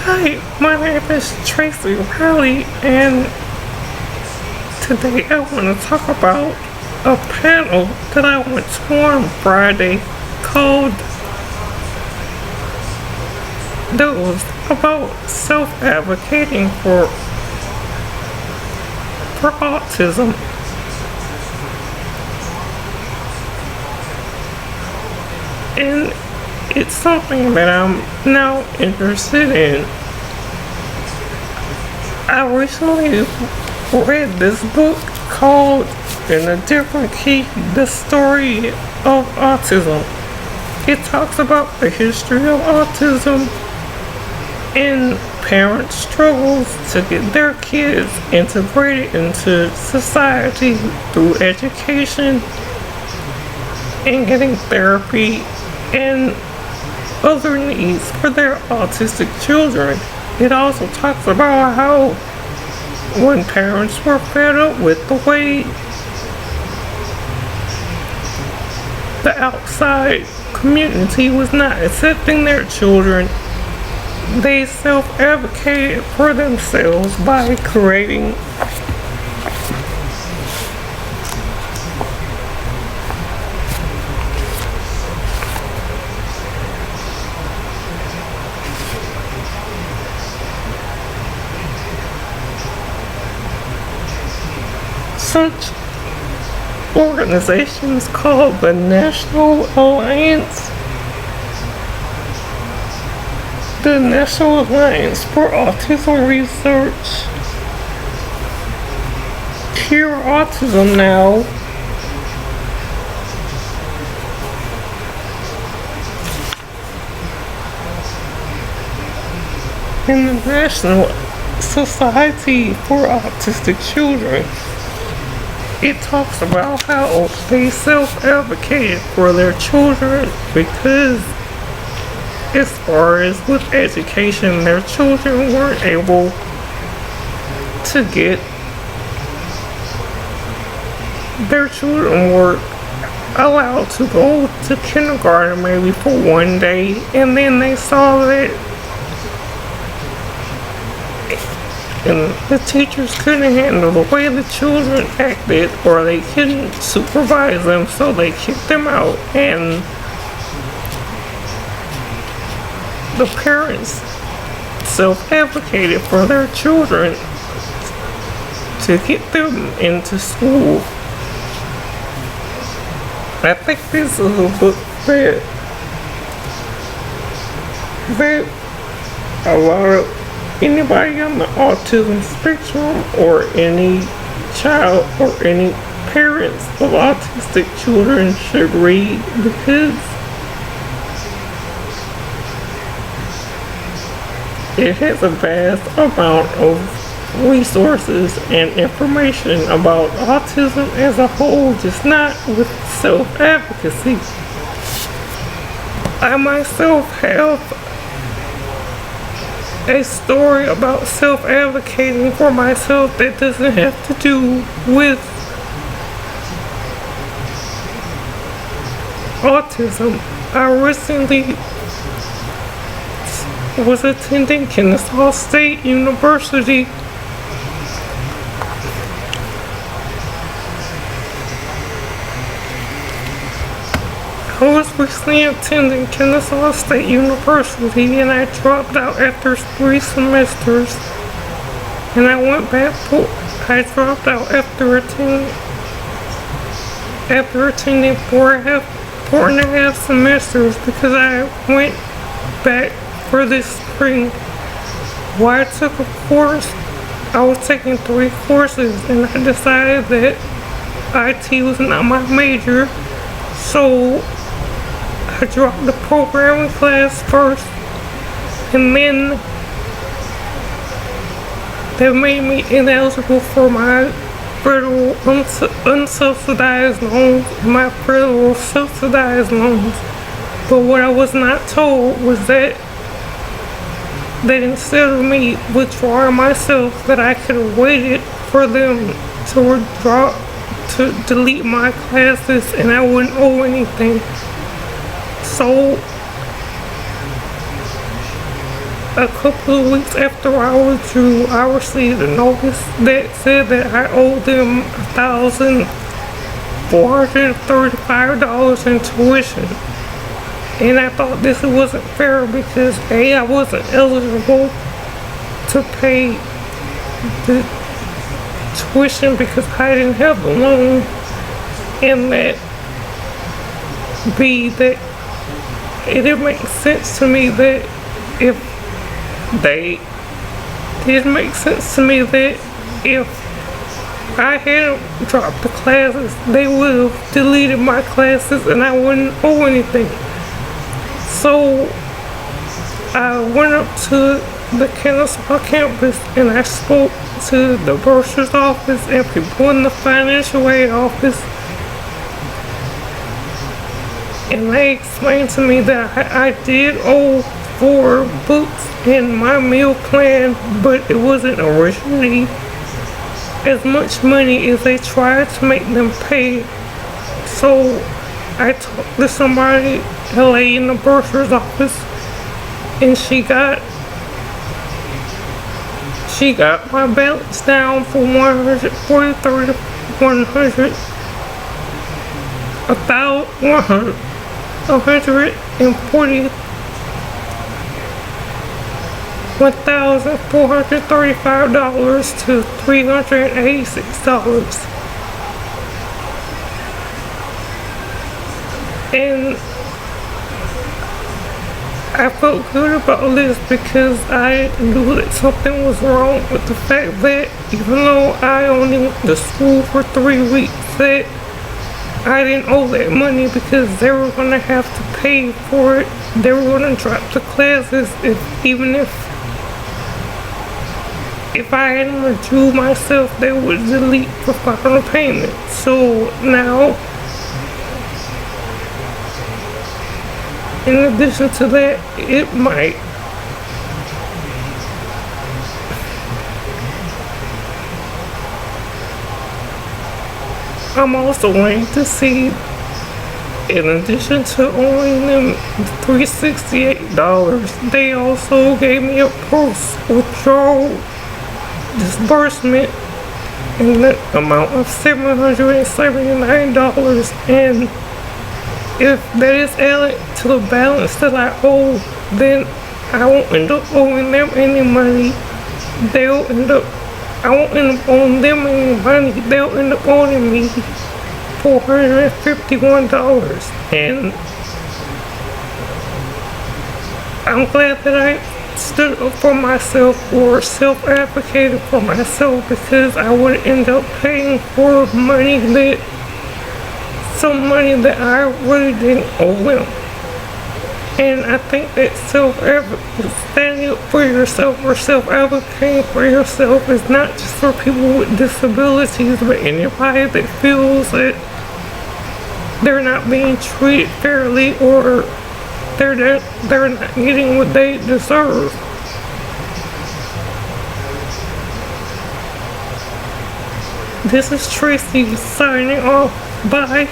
Hi, my name is Tracy Riley, and today I want to talk about a panel that I went to on Friday called that was about self-advocating for autism. And it's something that I'm now interested in. I recently read this book called In a Different Key, The Story of Autism. It talks about the history of autism and parents' struggles to get their kids integrated into society through education and getting therapy and other needs for their autistic children. It also talks about how when parents were fed up with the way the outside community was not accepting their children, they self-advocated for themselves by creating such organizations called the National Alliance for Autism Research, Cure Autism Now, and the National Society for Autistic Children. It talks about how they self-advocated for their children because as far as with education, their children weren't able to get, their children were allowed to go to kindergarten maybe for one day, and then they saw that and the teachers couldn't handle the way the children acted, or they couldn't supervise them, so they kicked them out. And the parents self-advocated for their children to get them into school. I think this is a book that a lot of anybody on the autism spectrum, or any child or any parents of autistic children should read, because it has a vast amount of resources and information about autism as a whole, just not with self-advocacy. I myself have a story about self-advocating for myself that doesn't have to do with autism. I recently was attending Kennesaw State University. I was recently attending Kennesaw State University, and I dropped out after 3 semesters. And I went back. I dropped out after attending 4.5 semesters because I went back for this spring. Why I took a course. I was taking 3 courses, and I decided that IT was not my major, so I dropped the programming class first, and then that made me ineligible for my federal unsubsidized loans, my federal subsidized loans. But what I was not told was that instead of me withdrawing myself, that I could have waited for them to delete my classes and I wouldn't owe anything. So a couple of weeks after I withdrew, I received a notice that said that I owed them $1,435 in tuition. And I thought this wasn't fair because A, I wasn't eligible to pay the tuition because I didn't have the loan, and that B, that it didn't make sense to me that if they did make sense to me that if I hadn't dropped the classes, they would have deleted my classes and I wouldn't owe anything. So I went up to the Kennesaw campus and I spoke to the bursar's office and people in the financial aid office, and they explained to me that I did owe for books and my meal plan, but it wasn't originally as much money as they tried to make them pay. So I talked to somebody, a lady in the bursar's office, and she got my balance down from 143 to 140, $1,435 to $386. And I felt good about this because I knew that something was wrong with the fact that even though I only went to school for 3 weeks, that I didn't owe that money because they were going to have to pay for it. They were going to drop the classes even if I hadn't withdrew myself, they would delete the final payment. So now, in addition to that, it might I'm also waiting to see, in addition to owing them $368, they also gave me a post-withdrawal disbursement in the amount of $779, and if that is added to the balance that I owe, then I won't end up owing them any money. I won't end up owing them any money. They'll end up owing me $451, and I'm glad that I stood up for myself or self-advocated for myself, because I would end up paying for some money that I really didn't owe them. And I think that standing up for yourself or self-advocating for yourself is not just for people with disabilities, but anybody that feels that they're not being treated fairly or they're not getting what they deserve. This is Tracy signing off. Bye.